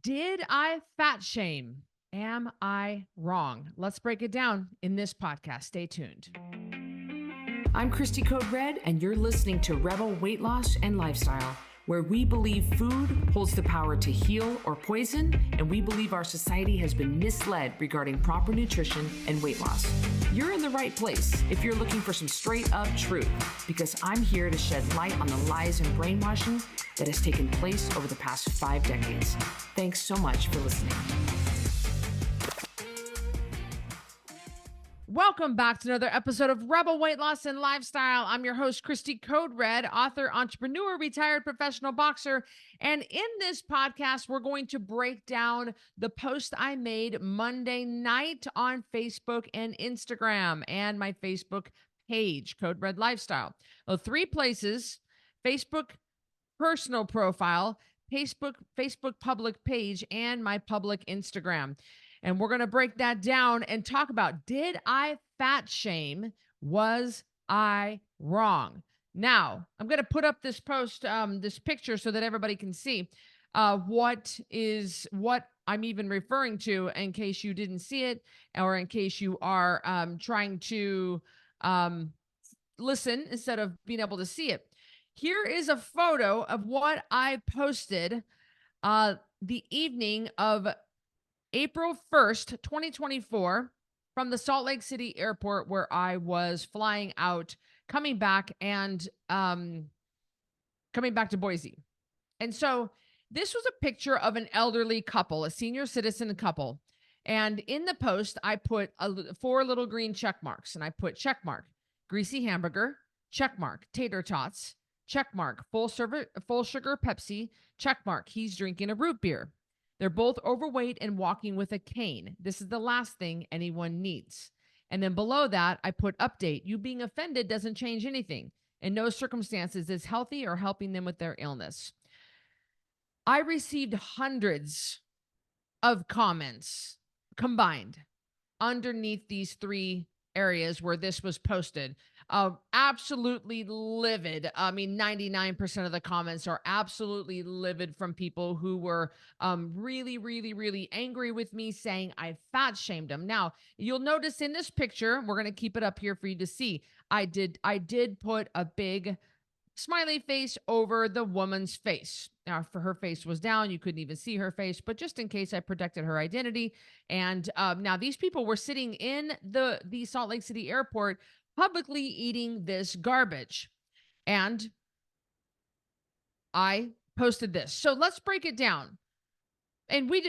Did I fat shame? Am I wrong? Let's break it down in this podcast. Stay tuned. I'm Cristy Code Red, and you're listening to Rebel Weight Loss and Lifestyle, where we believe food holds the power to heal or poison, and we believe our society has been misled regarding proper nutrition and weight loss. You're in the right place if you're looking for some straight up truth, because I'm here to shed light on the lies and brainwashing that has taken place over the past 5 decades. Thanks so much for listening. Welcome back to another episode of Rebel Weight Loss and Lifestyle. I'm your host, Cristy Code Red, author, entrepreneur, retired professional boxer. And in this podcast, we're going to break down the post I made Monday night on Facebook and Instagram and my Facebook page, Code Red Lifestyle. Well, 3 places: Facebook personal profile, Facebook public page, and my public Instagram. And we're going to break that down and talk about, did I fat shame? Was I wrong? Now, I'm going to put up this post, this picture, so that everybody can see what I'm even referring to, in case you didn't see it, or in case you are trying to listen instead of being able to see it. Here is a photo of what I posted the evening of April 1st, 2024, from the Salt Lake City airport, where I was flying out, coming back to Boise. And so this was a picture of an elderly couple, a senior citizen couple. And in the post, I put 4 little green check marks, and I put check mark, greasy hamburger, check mark, tater tots, check mark, full sugar Pepsi, check mark, he's drinking a root beer. They're both overweight and walking with a cane. This is the last thing anyone needs. And then below that, I put update. You being offended doesn't change anything. In no circumstances is healthy or helping them with their illness. I received hundreds of comments combined underneath these 3 areas where this was posted. Absolutely livid. I mean, 99% of the comments are absolutely livid from people who were really, really, really angry with me, saying I fat shamed them. Now, you'll notice in this picture, we're going to keep it up here for you to see, I did put a big smiley face over the woman's face. Now, for her face was down, you couldn't even see her face, but just in case, I protected her identity. And now these people were sitting in the Salt Lake City airport publicly eating this garbage. And I posted this. So let's break it down. And we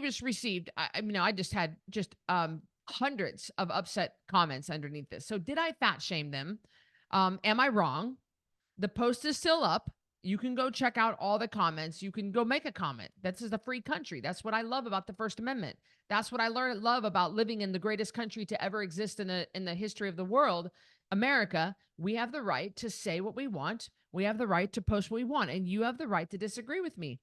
just received, I just had hundreds of upset comments underneath this. So did I fat shame them? Am I wrong? The post is still up. You can go check out all the comments. You can go make a comment. This is a free country. That's what I love about the First Amendment. That's what I love about living in the greatest country to ever exist in the history of the world, America. We have the right to say what we want. We have the right to post what we want, and you have the right to disagree with me.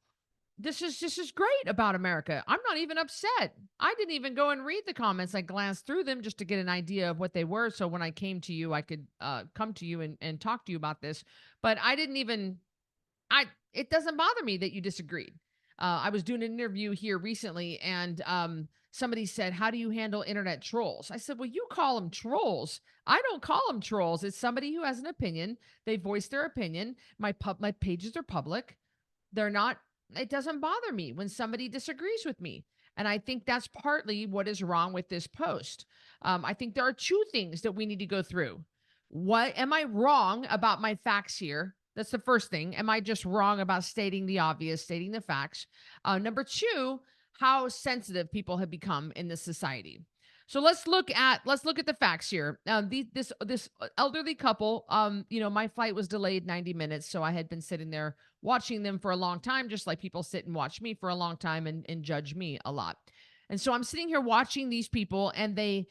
This is great about America. I'm not even upset. I didn't even go and read the comments. I glanced through them just to get an idea of what they were. So when I came to you, I could come to you and talk to you about this. But it doesn't bother me that you disagreed. I was doing an interview here recently, and somebody said, how do you handle internet trolls? I said, well, you call them trolls. I don't call them trolls. It's somebody who has an opinion. They voice their opinion. My pages are public. They're not. It doesn't bother me when somebody disagrees with me. And I think that's partly what is wrong with this post. I think there are 2 things that we need to go through. What am I wrong about my facts here? That's the first thing. Am I just wrong about stating the obvious, stating the facts? Number 2, how sensitive people have become in this society. So let's look at the facts here. This elderly couple, my flight was delayed 90 minutes. So I had been sitting there watching them for a long time, just like people sit and watch me for a long time and judge me a lot. And so I'm sitting here watching these people, and they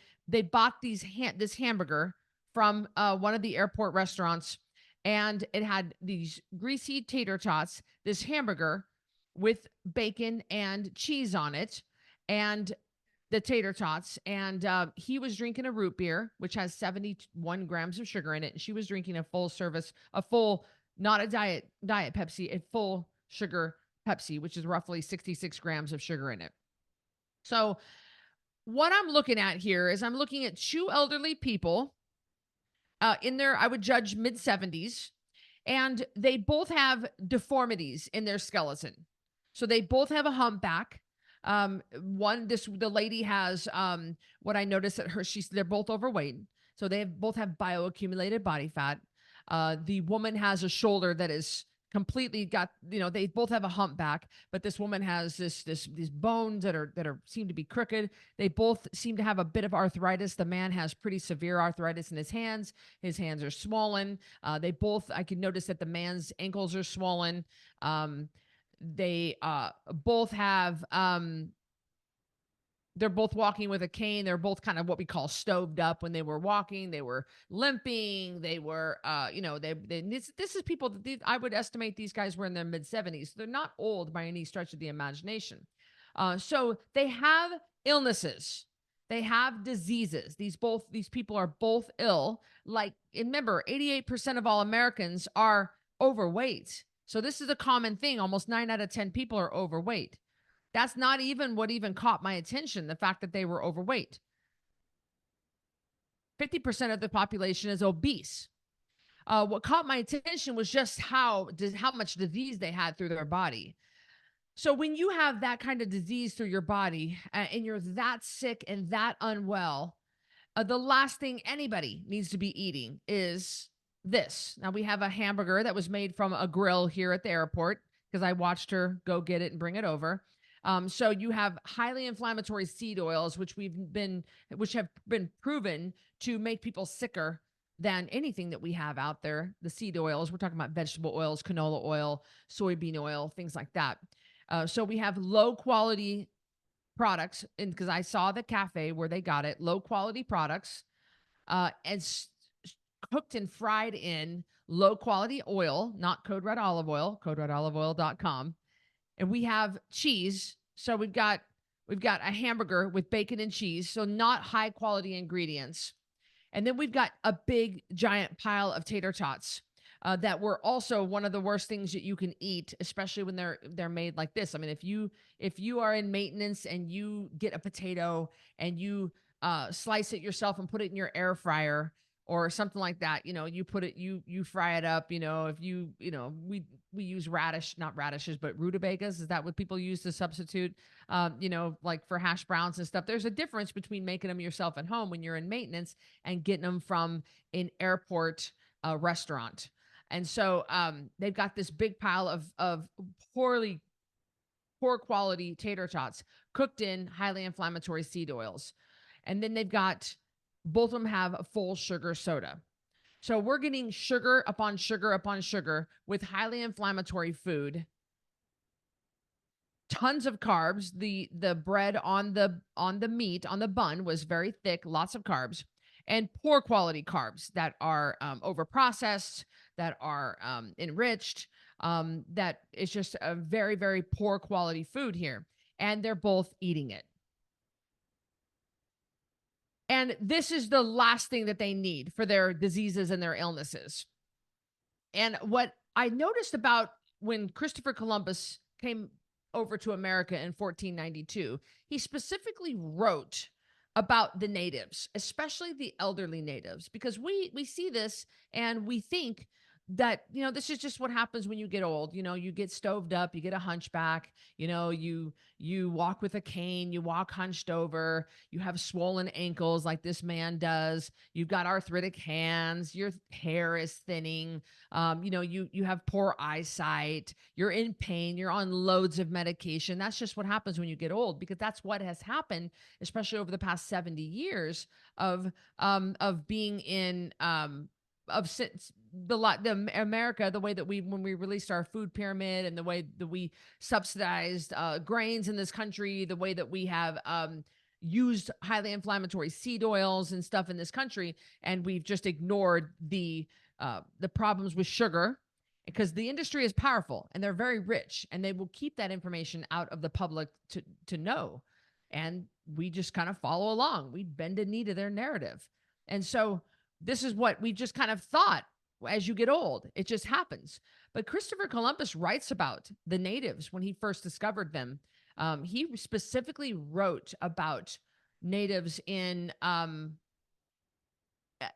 bought this hamburger from one of the airport restaurants, and it had these greasy tater tots, this hamburger with bacon and cheese on it, and the tater tots. And he was drinking a root beer, which has 71 grams of sugar in it. And she was drinking not a diet Pepsi, a full sugar Pepsi, which is roughly 66 grams of sugar in it. So what I'm looking at here is I'm looking at two elderly people in their, I would judge mid 70s, and they both have deformities in their skeleton. So they both have a humpback. The lady has what I noticed that they're both overweight. So both have bioaccumulated body fat. The woman has a shoulder that is completely got, they both have a humpback, but this woman has these bones that seem to be crooked. They both seem to have a bit of arthritis. The man has pretty severe arthritis in his hands. His hands are swollen. I can notice that the man's ankles are swollen. They both have they're both walking with a cane. They're both kind of what we call stoved up when they were walking. They were limping. They were, this is people that I would estimate these guys were in their mid 70s. They're not old by any stretch of the imagination. So they have illnesses. They have diseases. These people are both ill. Like, remember, 88% of all Americans are overweight. So this is a common thing. Almost 9 out of 10 people are overweight. That's not even what even caught my attention, the fact that they were overweight. 50% of the population is obese. What caught my attention was just how much disease they had through their body. So when you have that kind of disease through your body and you're that sick and that unwell, the last thing anybody needs to be eating is this. Now, we have a hamburger that was made from a grill here at the airport because I watched her go get it and bring it over. So you have highly inflammatory seed oils, which have been proven to make people sicker than anything that we have out there. The seed oils, we're talking about vegetable oils, canola oil, soybean oil, things like that. So we have low quality products, and because I saw the cafe where they got it, low quality products, cooked and fried in low quality oil, not Code Red olive oil, coderedoliveoil.com. And we have cheese. So we've got a hamburger with bacon and cheese. So not high quality ingredients. And then we've got a big giant pile of tater tots that were also one of the worst things that you can eat, especially when they're made like this. I mean, if you are in maintenance and you get a potato and you slice it yourself and put it in your air fryer or something like that, you put it, you fry it up, if we use not radishes, but rutabagas. Is that what people use to substitute, like for hash browns and stuff? There's a difference between making them yourself at home when you're in maintenance and getting them from an airport restaurant. And so they've got this big pile of poor quality tater tots cooked in highly inflammatory seed oils. And then both of them have a full sugar soda. So we're getting sugar upon sugar upon sugar with highly inflammatory food. Tons of carbs. The bread on the meat, on the bun, was very thick, lots of carbs, and poor quality carbs that are overprocessed, that are enriched, that is just a very, very poor quality food here. And they're both eating it. And this is the last thing that they need for their diseases and their illnesses. And what I noticed about when Christopher Columbus came over to America in 1492, he specifically wrote about the natives, especially the elderly natives, because we see this and we think that, this is just what happens when you get old. You get stoved up, you get a hunchback, you walk with a cane, you walk hunched over, you have swollen ankles like this man does. You've got arthritic hands, your hair is thinning, you have poor eyesight, you're in pain, you're on loads of medication. That's just what happens when you get old, because that's what has happened, especially over the past 70 years of being in, the America, the way that when we released our food pyramid and the way that we subsidized grains in this country, the way that we have used highly inflammatory seed oils and stuff in this country, and we've just ignored the problems with sugar, because the industry is powerful and they're very rich and they will keep that information out of the public to know. And we just kind of follow along. We bend a knee to their narrative. And so this is what we just kind of thought. As you get old, it just happens. But Christopher Columbus writes about the natives when he first discovered them. He specifically wrote about natives in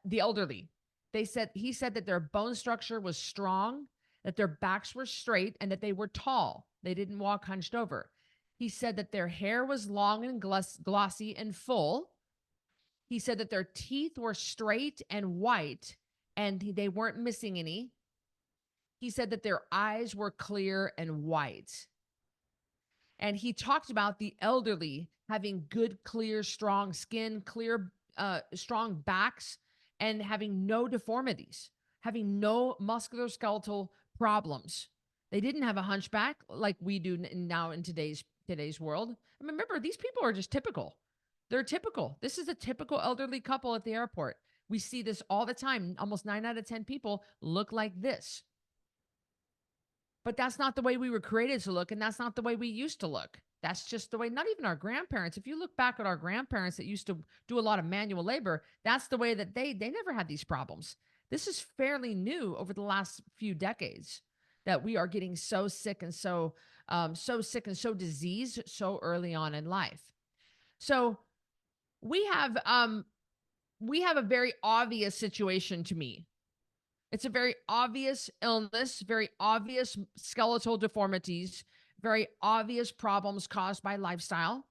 the elderly. He said that their bone structure was strong, that their backs were straight, and that they were tall. They didn't walk hunched over. He said that their hair was long and glossy and full. He said that their teeth were straight and white, and they weren't missing any. He said that their eyes were clear and white. And he talked about the elderly having good, clear, strong skin, clear, strong backs, and having no deformities, having no musculoskeletal problems. They didn't have a hunchback like we do now in today's world. I mean, remember, these people are just typical. They're typical. This is a typical elderly couple at the airport. We see this all the time. Almost 9 out of 10 people look like this. But that's not the way we were created to look, and that's not the way we used to look. That's just the way, not even our grandparents. If you look back at our grandparents that used to do a lot of manual labor, that's the way that they never had these problems. This is fairly new over the last few decades that we are getting so sick and so sick and so diseased so early on in life. So we have a very obvious situation to me. It's a very obvious illness, very obvious skeletal deformities, very obvious problems caused by lifestyle.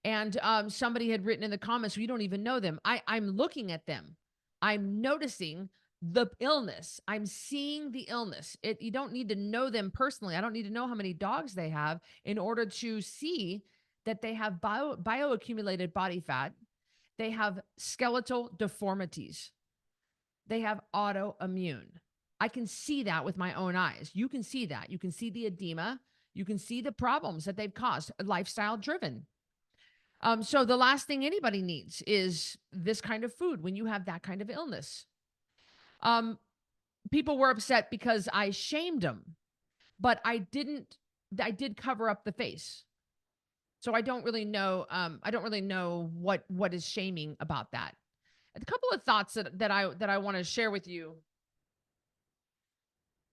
And somebody had written in the comments, we don't even know them. I'm looking at them. I'm noticing the illness. I'm seeing the illness. You don't need to know them personally. I don't need to know how many dogs they have in order to see that they have bioaccumulated body fat. They have skeletal deformities. They have autoimmune. I can see that with my own eyes. You can see that. You can see the edema. You can see the problems that they've caused, lifestyle driven. So the last thing anybody needs is this kind of food when you have that kind of illness. People were upset because I shamed them, but I did cover up the face. So I don't really know. I don't really know what is shaming about that. A couple of thoughts that I want to share with you.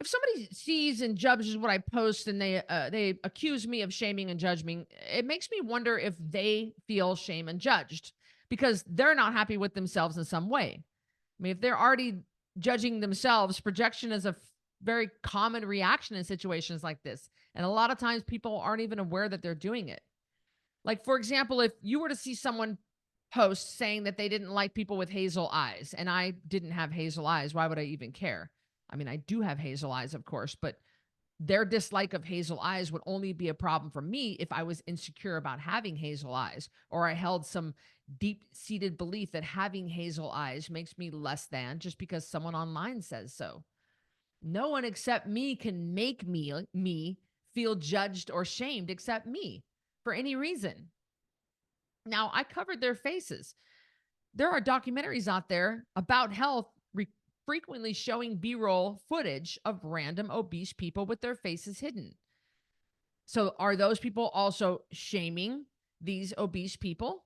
If somebody sees and judges what I post and they accuse me of shaming and judging, it makes me wonder if they feel shame and judged because they're not happy with themselves in some way. I mean, if they're already judging themselves, projection is a very common reaction in situations like this. And a lot of times people aren't even aware that they're doing it. Like, for example, if you were to see someone post saying that they didn't like people with hazel eyes, and I didn't have hazel eyes, why would I even care? I mean, I do have hazel eyes, of course, but their dislike of hazel eyes would only be a problem for me if I was insecure about having hazel eyes, or I held some deep-seated belief that having hazel eyes makes me less than just because someone online says so. No one except me can make me feel judged or shamed except me for any reason. Now, I covered their faces. There are documentaries out there about health frequently showing B-roll footage of random obese people with their faces hidden. So are those people also shaming these obese people?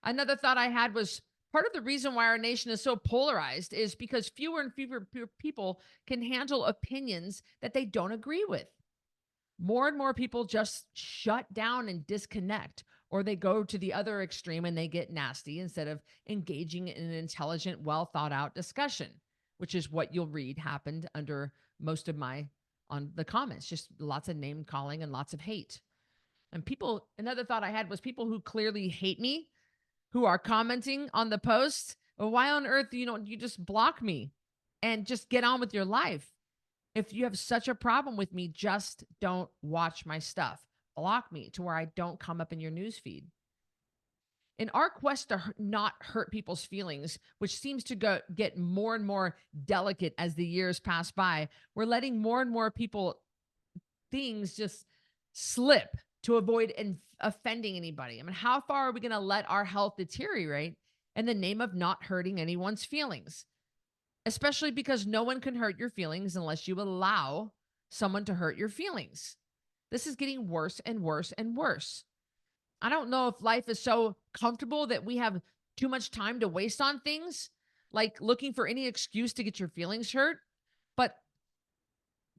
Another thought I had was part of the reason why our nation is so polarized is because fewer and fewer people can handle opinions that they don't agree with. More and more people just shut down and disconnect, or they go to the other extreme and they get nasty instead of engaging in an intelligent, well thought out discussion, which is what you'll read happened under most of on the comments, just lots of name calling and lots of hate. And another thought I had was people who clearly hate me, who are commenting on the post. Well, why on earth, you just block me and just get on with your life? If you have such a problem with me, just don't watch my stuff. Block me to where I don't come up in your newsfeed. In our quest to not hurt people's feelings, which seems to get more and more delicate as the years pass by, we're letting more and more things just slip to avoid offending anybody. I mean, how far are we going to let our health deteriorate in the name of not hurting anyone's feelings? Especially because no one can hurt your feelings unless you allow someone to hurt your feelings. This is getting worse and worse and worse. I don't know if life is so comfortable that we have too much time to waste on things, like looking for any excuse to get your feelings hurt. But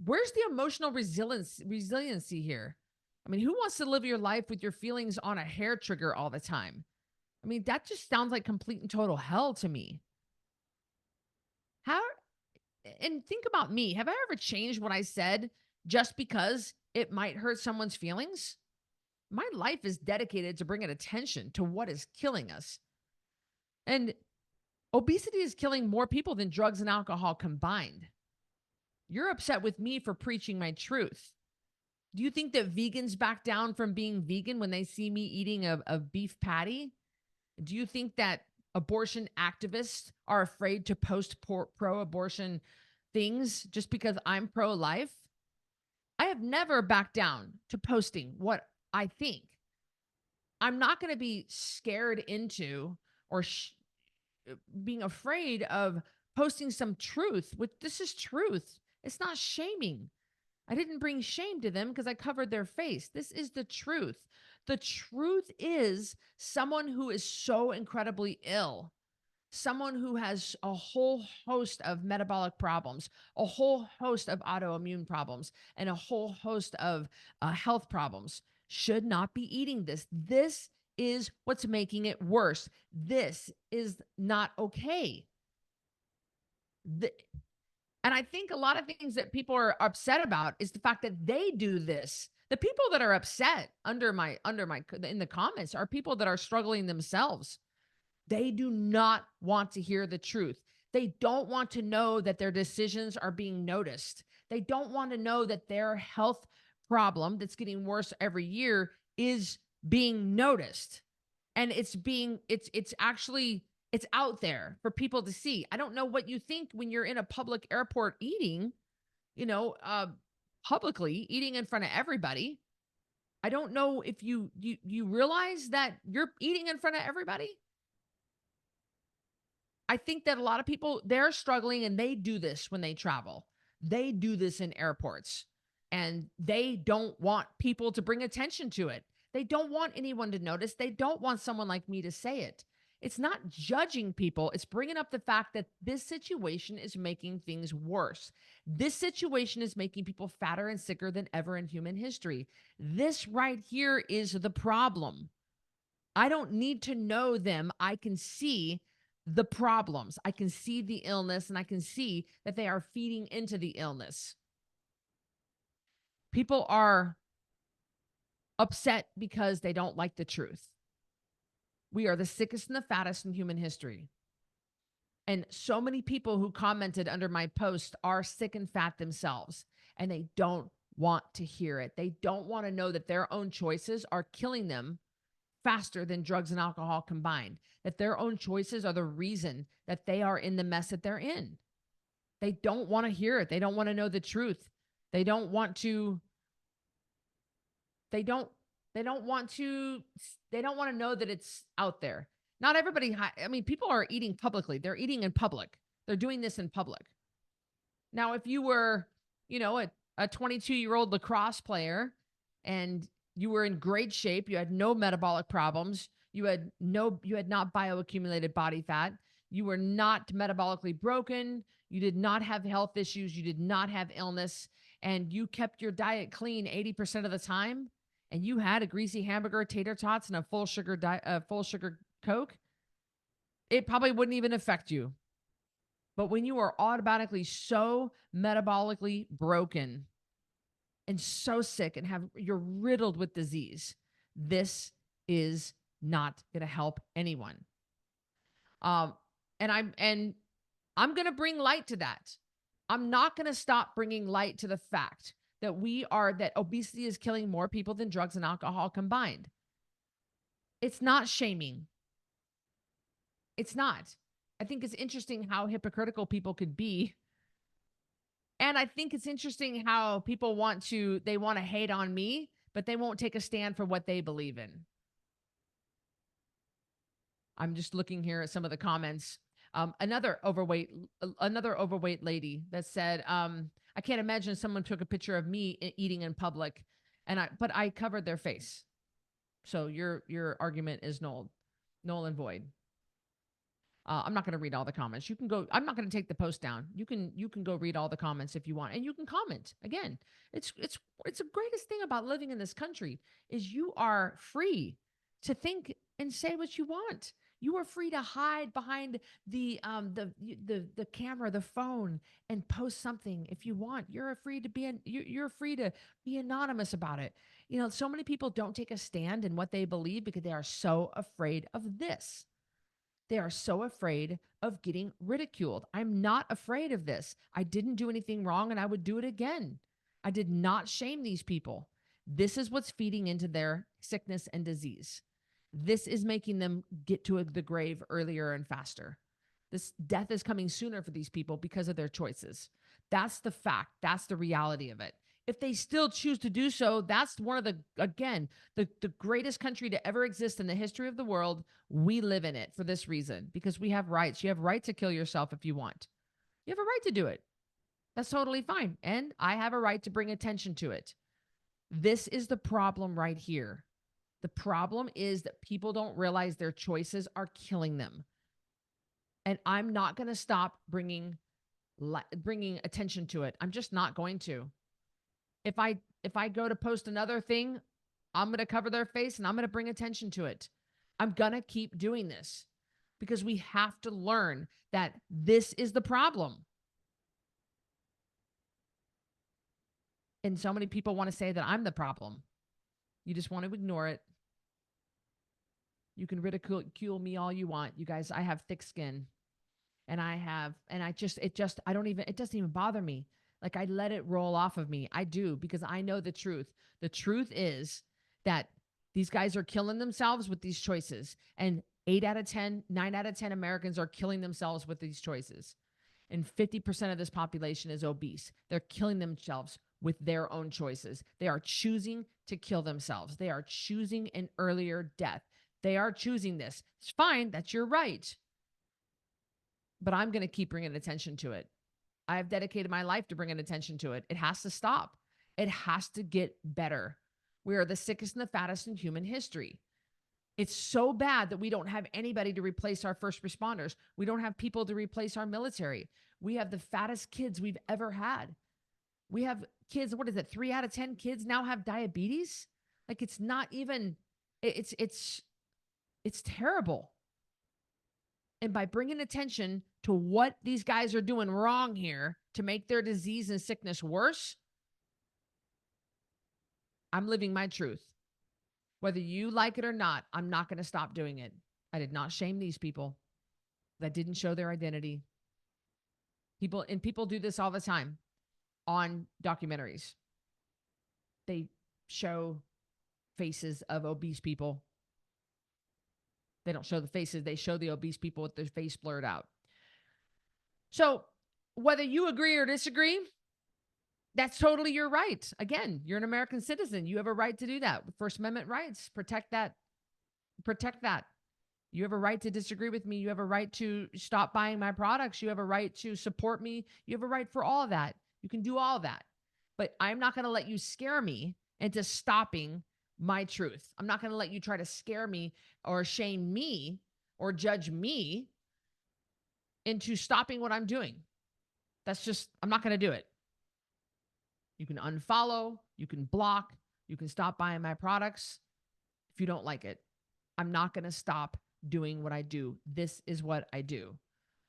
Where's the emotional resiliency here? I mean, who wants to live your life with your feelings on a hair trigger all the time? I mean, that just sounds like complete and total hell to me. How, and think about me. Have I ever changed what I said just because it might hurt someone's feelings? My life is dedicated to bringing attention to what is killing us. And obesity is killing more people than drugs and alcohol combined. You're upset with me for preaching my truth. Do you think that vegans back down from being vegan when they see me eating a beef patty? Do you think that abortion activists are afraid to post pro abortion things just because I'm pro life? I have never backed down to posting what I think. I'm not going to be scared into or being afraid of posting some truth, which this is truth. It's not shaming. I didn't bring shame to them because I covered their face. This is the truth. The truth is someone who is so incredibly ill, someone who has a whole host of metabolic problems, a whole host of autoimmune problems, and a whole host of health problems should not be eating this. This is what's making it worse. This is not okay. And I think a lot of things that people are upset about is the fact that they do this. The people that are upset in the comments are people that are struggling themselves. They do not want to hear the truth. They don't want to know that their decisions are being noticed. They don't want to know that their health problem that's getting worse every year is being noticed. And it's out there for people to see. I don't know what you think when you're in a public airport eating, publicly eating in front of everybody. I don't know if you realize that you're eating in front of everybody. I think that a lot of people, they're struggling and they do this when they travel. They do this in airports and they don't want people to bring attention to it. They don't want anyone to notice. They don't want someone like me to say it. It's not judging people. It's bringing up the fact that this situation is making things worse. This situation is making people fatter and sicker than ever in human history. This right here is the problem. I don't need to know them. I can see the problems. I can see the illness and I can see that they are feeding into the illness. People are upset because they don't like the truth. We are the sickest and the fattest in human history. And so many people who commented under my post are sick and fat themselves, and they don't want to hear it. They don't want to know that their own choices are killing them faster than drugs and alcohol combined, that their own choices are the reason that they are in the mess that they're in. They don't want to hear it. They don't want to know the truth. They don't want to want to know that it's out there. Not everybody, people are eating publicly. They're eating in public. They're doing this in public. Now, if you were, a 22-year-old lacrosse player and you were in great shape, you had no metabolic problems, you had not bioaccumulated body fat, you were not metabolically broken, you did not have health issues, you did not have illness, and you kept your diet clean 80% of the time, and you had a greasy hamburger, tater tots, and a full sugar Coke, it probably wouldn't even affect you. But when you are automatically so metabolically broken and so sick and you're riddled with disease, this is not going to help anyone. And I'm going to bring light to that. I'm not going to stop bringing light to the fact that that obesity is killing more people than drugs and alcohol combined. It's not shaming. It's not. I think it's interesting how hypocritical people could be. And I think it's interesting how people want to hate on me, but they won't take a stand for what they believe in. I'm just looking here at some of the comments. Another overweight lady that said, I can't imagine someone took a picture of me eating in public, but I covered their face. So your argument is null and void. I'm not going to read all the comments. You can go. I'm not going to take the post down. You can go read all the comments if you want, and you can comment. Again, it's the greatest thing about living in this country is you are free to think and say what you want. You are free to hide behind the camera, the phone, and post something if you want. You're free to you're free to be anonymous about it. So many people don't take a stand in what they believe because they are so afraid of this. They are so afraid of getting ridiculed. I'm not afraid of this. I didn't do anything wrong and I would do it again. I did not shame these people. This is what's feeding into their sickness and disease. This is making them get to the grave earlier and faster. This death is coming sooner for these people because of their choices. That's the fact. That's the reality of it. If they still choose to do so, that's one of the greatest country to ever exist in the history of the world. We live in it for this reason, because we have rights. You have right to kill yourself if you want. You have a right to do it. That's totally fine. And I have a right to bring attention to it. This is the problem right here. The problem is that people don't realize their choices are killing them. And I'm not going to stop bringing attention to it. I'm just not going to. If I go to post another thing, I'm going to cover their face and I'm going to bring attention to it. I'm going to keep doing this because we have to learn that this is the problem. And so many people want to say that I'm the problem. You just want to ignore it. You can ridicule me all you want. You guys, I have thick skin. It doesn't even bother me. Like, I let it roll off of me. I do, because I know the truth. The truth is that these guys are killing themselves with these choices. And 9 out of 10 Americans are killing themselves with these choices. And 50% of this population is obese. They're killing themselves with their own choices. They are choosing to kill themselves. They are choosing an earlier death. They are choosing this. It's fine. That's your right. But I'm going to keep bringing attention to it. I have dedicated my life to bringing attention to it. It has to stop. It has to get better. We are the sickest and the fattest in human history. It's so bad that we don't have anybody to replace our first responders. We don't have people to replace our military. We have the fattest kids we've ever had. We have kids, 3 out of 10 kids now have diabetes? Like, it's not even, it's terrible. And by bringing attention to what these guys are doing wrong here to make their disease and sickness worse, I'm living my truth. Whether you like it or not, I'm not going to stop doing it. I did not shame these people. That didn't show their identity. People do this all the time on documentaries. They show faces of obese people. They don't show the faces. They show the obese people with their face blurred out. So whether you agree or disagree, that's totally your right. Again, you're an American citizen. You have a right to do that. First Amendment rights, protect that. Protect that. You have a right to disagree with me. You have a right to stop buying my products. You have a right to support me. You have a right for all of that. You can do all of that. But I'm not going to let you scare me into stopping my truth. I'm not going to let you try to scare me or shame me or judge me into stopping what I'm doing. I'm not going to do it. You can unfollow, you can block, you can stop buying my products if you don't like it. I'm not going to stop doing what I do. This is what I do.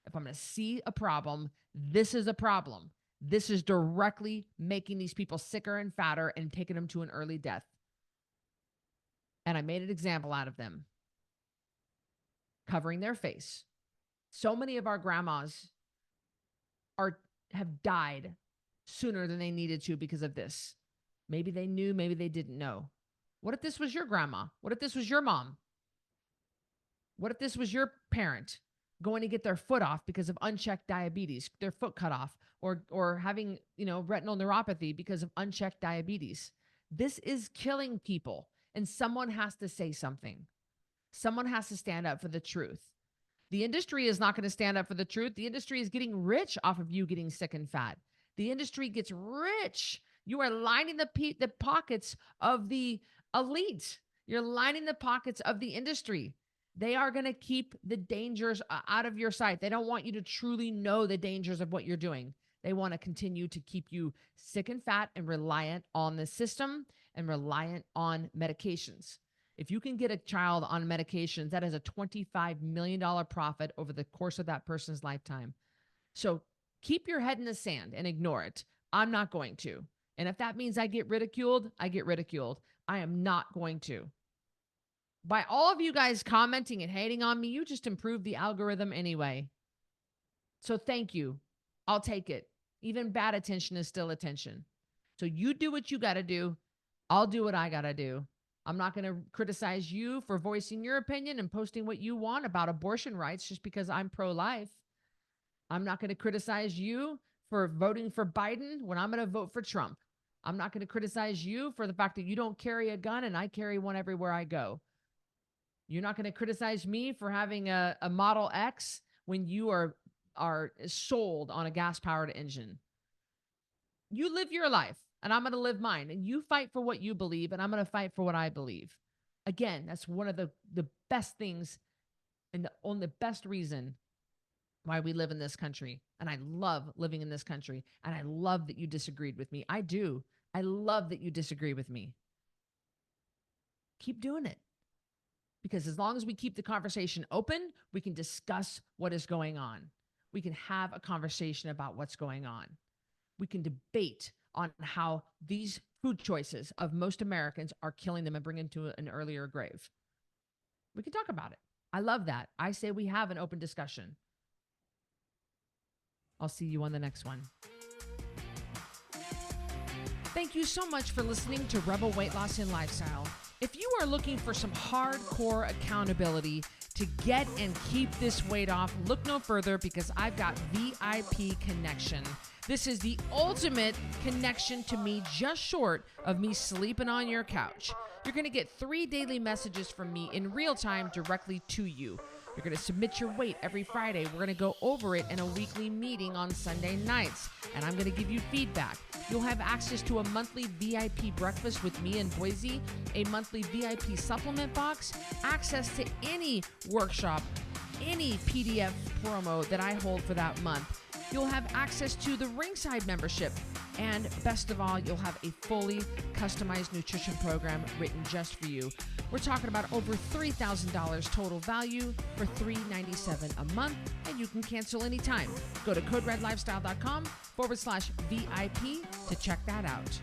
If I'm going to see a problem, this is a problem. This is directly making these people sicker and fatter and taking them to an early death. And I made an example out of them, covering their face. So many of our grandmas have died sooner than they needed to because of this. Maybe they knew, maybe they didn't know. What if this was your grandma? What if this was your mom? What if this was your parent going to get their foot off because of unchecked diabetes, their foot cut off, or having, retinal neuropathy because of unchecked diabetes? This is killing people, and someone has to say something. Someone has to stand up for the truth. The industry is not going to stand up for the truth. The industry is getting rich off of you getting sick and fat. The industry gets rich. You are lining the pockets of the elite. You're lining the pockets of the industry. They are going to keep the dangers out of your sight. They don't want you to truly know the dangers of what you're doing. They want to continue to keep you sick and fat and reliant on the system and reliant on medications. If you can get a child on medications, that is a $25 million profit over the course of that person's lifetime. So keep your head in the sand and ignore it. I'm not going to. And if that means I get ridiculed, I get ridiculed. I am not going to. By all of you guys commenting and hating on me, you just improved the algorithm anyway. So thank you. I'll take it. Even bad attention is still attention. So you do what you got to do. I'll do what I got to do. I'm not going to criticize you for voicing your opinion and posting what you want about abortion rights just because I'm pro-life. I'm not going to criticize you for voting for Biden when I'm going to vote for Trump. I'm not going to criticize you for the fact that you don't carry a gun and I carry one everywhere I go. You're not going to criticize me for having a Model X when you are sold on a gas-powered engine. You live your life, and I'm going to live mine. And you fight for what you believe, and I'm going to fight for what I believe. Again, that's one of the best things and the only best reason why we live in this country. And I love living in this country. And I love that you disagreed with me. I do. I love that you disagree with me. Keep doing it. Because as long as we keep the conversation open, we can discuss what is going on. We can have a conversation about what's going on. We can debate on how these food choices of most Americans are killing them and bringing them to an earlier grave. We can talk about it. I love that. I say we have an open discussion. I'll see you on the next one. Thank you so much for listening to Rebel Weight Loss and Lifestyle. If you are looking for some hardcore accountability to get and keep this weight off, look no further because I've got VIP Connection. This is the ultimate connection to me, just short of me sleeping on your couch. You're going to get 3 daily messages from me in real time directly to you. You're going to submit your weight every Friday. We're going to go over it in a weekly meeting on Sunday nights, and I'm going to give you feedback. You'll have access to a monthly VIP breakfast with me in Boise, a monthly VIP supplement box, access to any workshop, any PDF promo that I hold for that month. You'll have access to the Ringside membership. And best of all, you'll have a fully customized nutrition program written just for you. We're talking about over $3,000 total value for $397 a month, and you can cancel anytime. Go to CodeRedLifestyle.com/VIP to check that out.